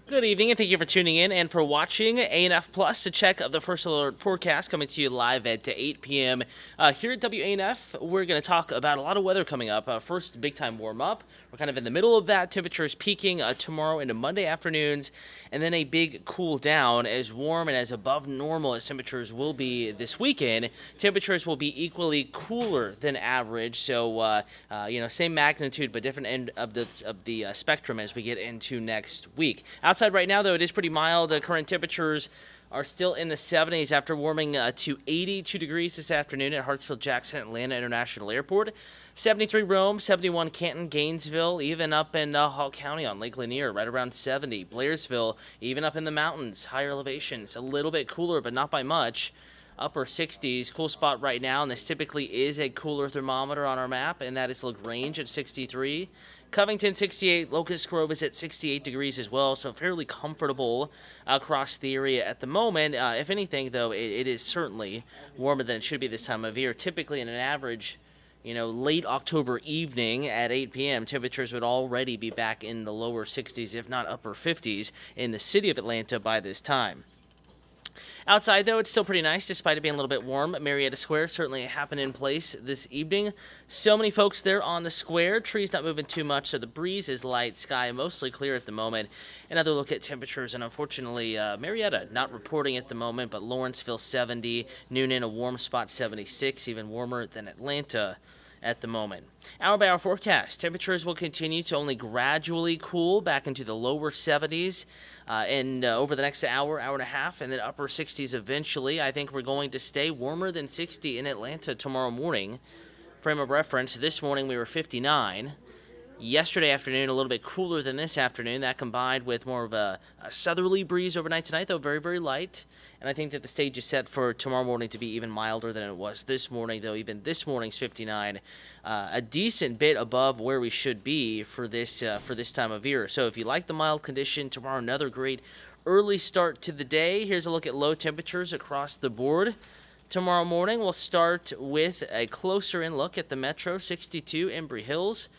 Good evening, and thank you for tuning in and for watching ANF Plus, a check of the first alert forecast coming to you live at 8 p.m. Here at WANF, we're going to talk about a lot of weather coming up. First, big time warm up. We're kind of in the middle of that. Temperatures peaking tomorrow into Monday afternoons, and then a big cool down as warm and as above normal as temperatures will be this weekend. Temperatures will be equally cooler than average, so same magnitude but different end of the spectrum as we get into next week. Outside right now, though, it is pretty mild. Current temperatures are still in the 70s after warming to 82 degrees this afternoon at Hartsfield-Jackson Atlanta International Airport. 73 Rome, 71 Canton, Gainesville, even up in Hall County on Lake Lanier, right around 70. Blairsville, even up in the mountains, higher elevations, a little bit cooler, but not by much. Upper 60s, cool spot right now, and this typically is a cooler thermometer on our map, and that is LaGrange at 63. Covington 68, Locust Grove is at 68 degrees as well, so fairly comfortable across the area at the moment. If anything, though, it is certainly warmer than it should be this time of year. Typically, in an average, late October evening at 8 p.m., temperatures would already be back in the lower 60s, if not upper 50s, in the city of Atlanta by this time. Outside, though, it's still pretty nice, despite it being a little bit warm. Marietta Square certainly a happening place this evening. So many folks there on the square. Trees not moving too much, so the breeze is light. Sky mostly clear at the moment. Another look at temperatures, and unfortunately, Marietta not reporting at the moment, but Lawrenceville 70, Noonan a warm spot 76, even warmer than Atlanta at the moment. Hour-by-hour forecast. Temperatures will continue to only gradually cool back into the lower 70s and over the next hour, hour and a half, and then upper 60s eventually. I think we're going to stay warmer than 60 in Atlanta tomorrow morning. Frame of reference, this morning we were 59. Yesterday afternoon, a little bit cooler than this afternoon. That combined with more of a southerly breeze overnight tonight, though very, very light. And I think that the stage is set for tomorrow morning to be even milder than it was this morning, though even this morning's 59, a decent bit above where we should be for this time of year. So if you like the mild condition, tomorrow another great early start to the day. Here's a look at low temperatures across the board. Tomorrow morning, we'll start with a closer in look at the metro, 62 Embry Hills.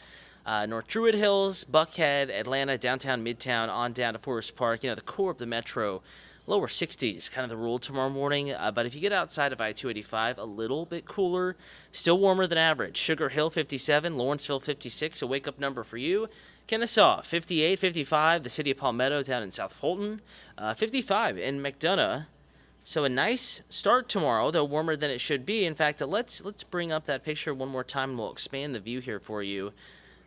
North Druid Hills, Buckhead, Atlanta, downtown, Midtown, on down to Forest Park. The core of the metro, lower 60s, kind of the rule tomorrow morning. But if you get outside of I-285, a little bit cooler, still warmer than average. Sugar Hill, 57, Lawrenceville, 56, a wake-up number for you. Kennesaw, 58, 55, the city of Palmetto down in South Fulton, 55 in McDonough. So a nice start tomorrow, though warmer than it should be. In fact, let's bring up that picture one more time, and we'll expand the view here for you.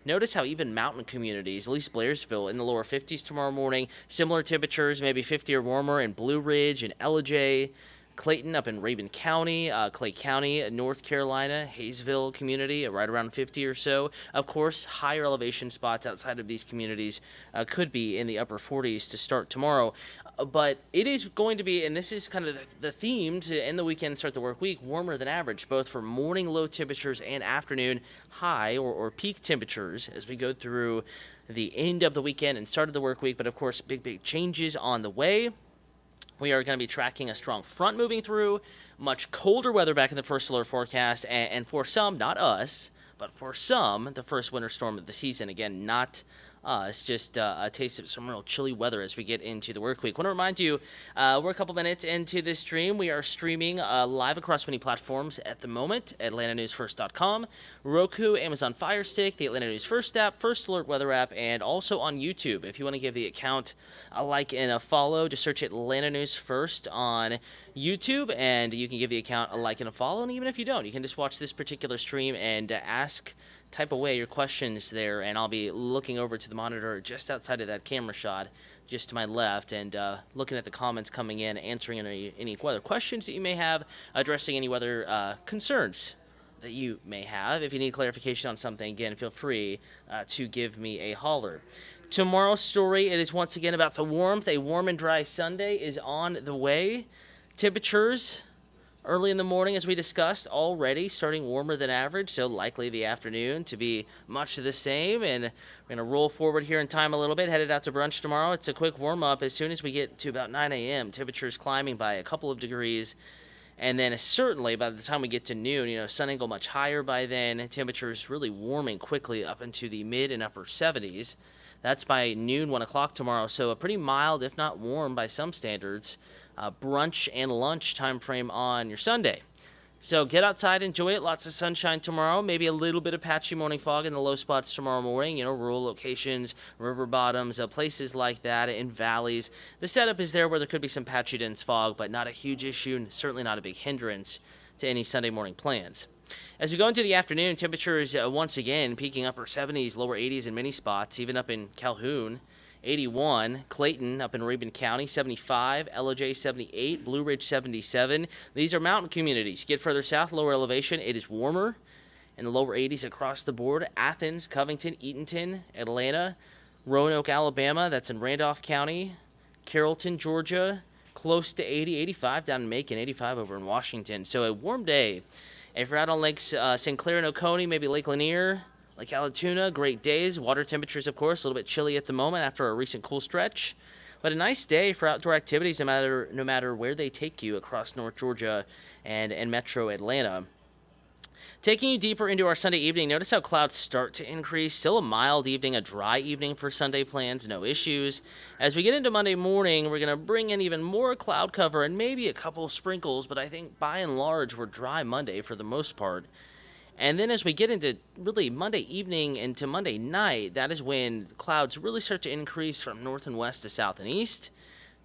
Notice how even mountain communities, at least Blairsville, in the lower 50s tomorrow morning. Similar temperatures, maybe 50 or warmer in Blue Ridge and Ellijay. Clayton up in Rabun County, Clay County, North Carolina, Hayesville community, right around 50 or so. Of course, higher elevation spots outside of these communities could be in the upper 40s to start tomorrow. But it is going to be, and this is kind of the theme to end the weekend, start the work week, warmer than average, both for morning low temperatures and afternoon high or peak temperatures as we go through the end of the weekend and start of the work week. But of course, big changes on the way. We are going to be tracking a strong front moving through, much colder weather back in the first alert forecast, and for some, not us, but for some, the first winter storm of the season. Again, not it's just a taste of some real chilly weather as we get into the work week. I want to remind you, we're a couple minutes into this stream. We are streaming live across many platforms at the moment. AtlantaNewsFirst.com, Roku, Amazon Fire Stick, the Atlanta News First app, First Alert Weather app, and also on YouTube. If you want to give the account a like and a follow, just search Atlanta News First on YouTube, and you can give the account a like and a follow. And even if you don't, you can just watch this particular stream and type away your questions there, and I'll be looking over to the monitor just outside of that camera shot, just to my left, and looking at the comments coming in, answering any weather questions that you may have, addressing any weather concerns that you may have. If you need clarification on something, again, feel free to give me a holler. Tomorrow's story, it is once again about the warmth. A warm and dry Sunday is on the way. Temperatures early in the morning, as we discussed, already starting warmer than average, so likely the afternoon to be much the same. And we're going to roll forward here in time a little bit, headed out to brunch tomorrow. It's a quick warm-up as soon as we get to about 9 a.m. Temperatures climbing by a couple of degrees. And then certainly by the time we get to noon, sun angle much higher by then. Temperatures really warming quickly up into the mid and upper 70s. That's by noon, 1 o'clock tomorrow. So a pretty mild, if not warm by some standards, brunch and lunch time frame on your Sunday. So get outside, enjoy it. Lots of sunshine tomorrow. Maybe a little bit of patchy morning fog in the low spots tomorrow morning. Rural locations, river bottoms, places like that, in valleys. The setup is there where there could be some patchy dense fog, but not a huge issue and certainly not a big hindrance to any Sunday morning plans. As we go into the afternoon, temperatures once again peaking upper 70s, lower 80s in many spots, even up in Calhoun. 81, Clayton up in Rabun County, 75, LOJ 78, Blue Ridge 77. These are mountain communities. Get further south, lower elevation, it is warmer in the lower 80s across the board. Athens, Covington, Eatonton, Atlanta, Roanoke, Alabama, that's in Randolph County, Carrollton, Georgia, close to 80, 85 down in Macon, 85 over in Washington. So a warm day. If you're out on Lakes St. Clair and Oconee, maybe Lake Lanier, Lake Allatoona, great days. Water temperatures, of course, a little bit chilly at the moment after a recent cool stretch. But a nice day for outdoor activities no matter where they take you across North Georgia and Metro Atlanta. Taking you deeper into our Sunday evening, notice how clouds start to increase. Still a mild evening, a dry evening for Sunday plans, no issues. As we get into Monday morning, we're going to bring in even more cloud cover and maybe a couple of sprinkles, but I think by and large we're dry Monday for the most part. And then as we get into really Monday evening into Monday night, that is when clouds really start to increase from north and west to south and east.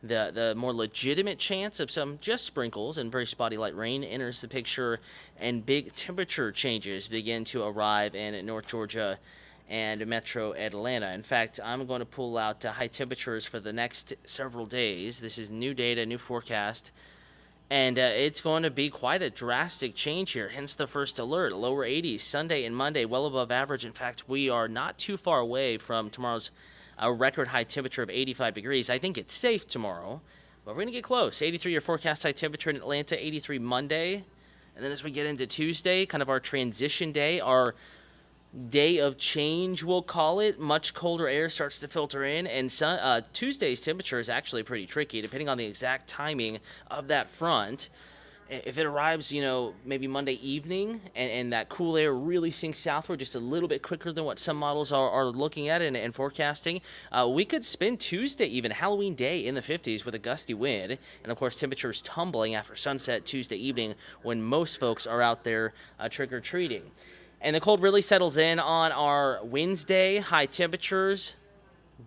The more legitimate chance of some just sprinkles and very spotty light rain enters the picture, and big temperature changes begin to arrive in North Georgia and Metro Atlanta. In fact, I'm going to pull out high temperatures for the next several days. This is new data, new forecast. And it's going to be quite a drastic change here, hence the first alert. Lower 80s, Sunday and Monday, well above average. In fact, we are not too far away from tomorrow's record high temperature of 85 degrees. I think it's safe tomorrow, but we're going to get close. 83 your forecast high temperature in Atlanta, 83 Monday. And then as we get into Tuesday, kind of our transition day, our day of change, we'll call it. Much colder air starts to filter in, and Tuesday's temperature is actually pretty tricky, depending on the exact timing of that front. If it arrives, maybe Monday evening, and that cool air really sinks southward just a little bit quicker than what some models are looking at and forecasting, we could spend Tuesday, even Halloween day, in the 50s with a gusty wind, and of course temperatures tumbling after sunset Tuesday evening when most folks are out there trick-or-treating. And the cold really settles in on our Wednesday. High temperatures,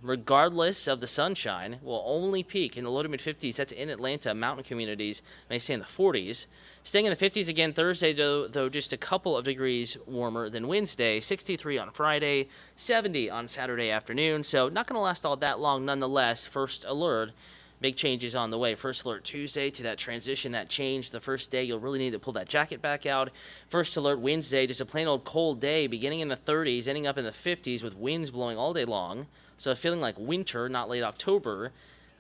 regardless of the sunshine, will only peak in the low to mid-50s. That's in Atlanta. Mountain communities may stay in the 40s. Staying in the 50s again Thursday, though just a couple of degrees warmer than Wednesday. 63 on Friday, 70 on Saturday afternoon. So not going to last all that long nonetheless. First alert. Big changes on the way. First alert Tuesday to that transition, that change. The first day, you'll really need to pull that jacket back out. First alert Wednesday, just a plain old cold day, beginning in the 30s, ending up in the 50s with winds blowing all day long. So feeling like winter, not late October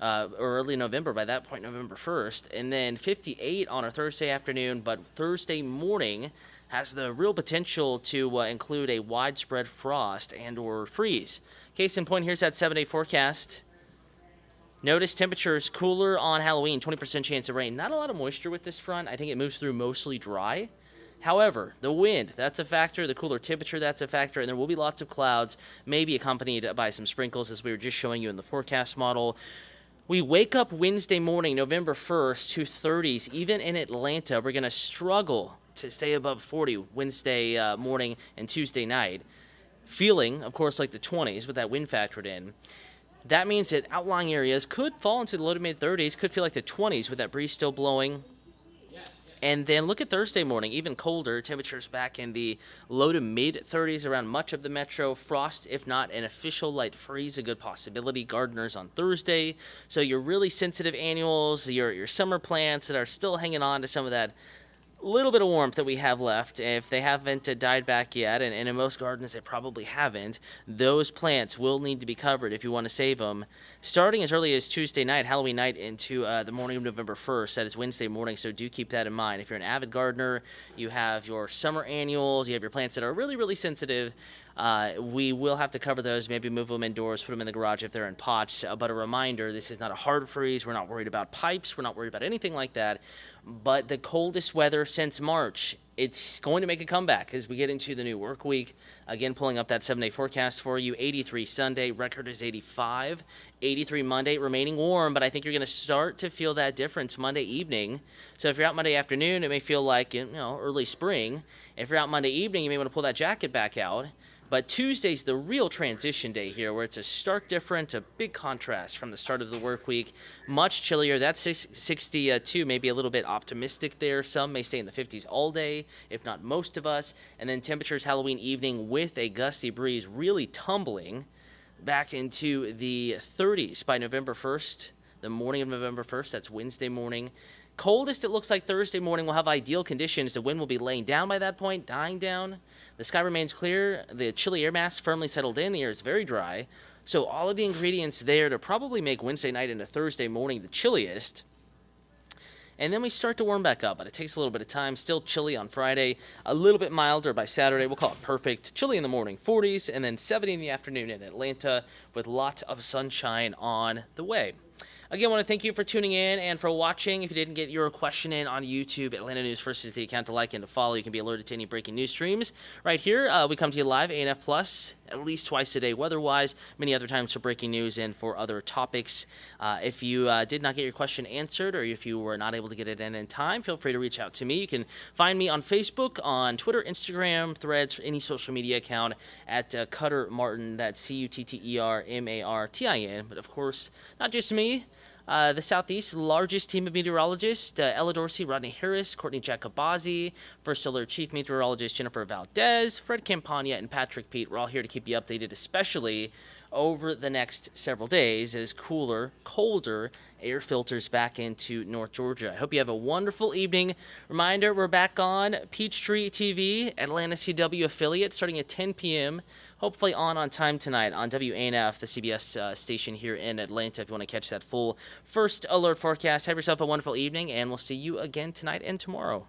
or early November by that point, November 1st. And then 58 on a Thursday afternoon, but Thursday morning has the real potential to include a widespread frost and or freeze. Case in point, here's that 7-day forecast. Notice temperatures cooler on Halloween, 20% chance of rain. Not a lot of moisture with this front. I think it moves through mostly dry. However, the wind, that's a factor. The cooler temperature, that's a factor. And there will be lots of clouds, maybe accompanied by some sprinkles, as we were just showing you in the forecast model. We wake up Wednesday morning, November 1st, to 30s. Even in Atlanta, we're going to struggle to stay above 40 Wednesday morning and Tuesday night. Feeling, of course, like the 20s with that wind factored in. That means that outlying areas could fall into the low to mid-30s, could feel like the 20s with that breeze still blowing. And then look at Thursday morning, even colder. Temperatures back in the low to mid-30s around much of the metro. Frost, if not an official light freeze, a good possibility. Gardeners on Thursday. So your really sensitive annuals, your summer plants that are still hanging on to some of that little bit of warmth that we have left, if they haven't died back yet, and in most gardens they probably haven't, those plants will need to be covered if you want to save them. Starting as early as Tuesday night, Halloween night, into the morning of November 1st, that is Wednesday morning, so do keep that in mind. If you're an avid gardener, you have your summer annuals, you have your plants that are really, really sensitive, we will have to cover those, maybe move them indoors, put them in the garage if they're in pots. But a reminder, this is not a hard freeze. We're not worried about pipes. We're not worried about anything like that. But the coldest weather since March it's going to make a comeback as we get into the new work week. Again, pulling up that 7-day forecast for you. 83 Sunday, record is 85. 83 Monday, remaining warm, but I think you're going to start to feel that difference Monday evening. So if you're out Monday afternoon, it may feel like, early spring. If you're out Monday evening, you may want to pull that jacket back out. But Tuesday's the real transition day here, where it's a stark difference, a big contrast from the start of the work week. Much chillier. That's 62, maybe a little bit optimistic there. Some may stay in the 50s all day, if not most of us. And then temperatures Halloween evening with a gusty breeze really tumbling back into the 30s by November 1st, the morning of November 1st. That's Wednesday morning. Coldest, it looks like Thursday morning will have ideal conditions. The wind will be laying down by that point, dying down. The sky remains clear. The chilly air mass firmly settled in. The air is very dry. So all of the ingredients there to probably make Wednesday night into Thursday morning the chilliest. And then we start to warm back up, but it takes a little bit of time. Still chilly on Friday, a little bit milder by Saturday. We'll call it perfect. Chilly in the morning, 40s, and then 70 in the afternoon in Atlanta with lots of sunshine on the way. Again, I want to thank you for tuning in and for watching. If you didn't get your question in on YouTube, Atlanta News First is the account to like and to follow. You can be alerted to any breaking news streams. Right here, we come to you live, ANF Plus, at least twice a day weather-wise, many other times for breaking news and for other topics. If you did not get your question answered or if you were not able to get it in time, feel free to reach out to me. You can find me on Facebook, on Twitter, Instagram, Threads, any social media account at Cutter Martin. That's CUTTERMARTIN. But of course, not just me. The Southeast's largest team of meteorologists, Ella Dorsey, Rodney Harris, Courtney Jacobazi, First Alert Chief Meteorologist Jennifer Valdez, Fred Campagna, and Patrick Pete. We're all here to keep you updated, especially over the next several days as cooler, colder air filters back into North Georgia. I hope you have a wonderful evening. Reminder, we're back on Peachtree TV, Atlanta CW affiliate, starting at 10 p.m., hopefully on time tonight on WANF, the CBS station here in Atlanta, if you want to catch that full First Alert forecast. Have yourself a wonderful evening, and we'll see you again tonight and tomorrow.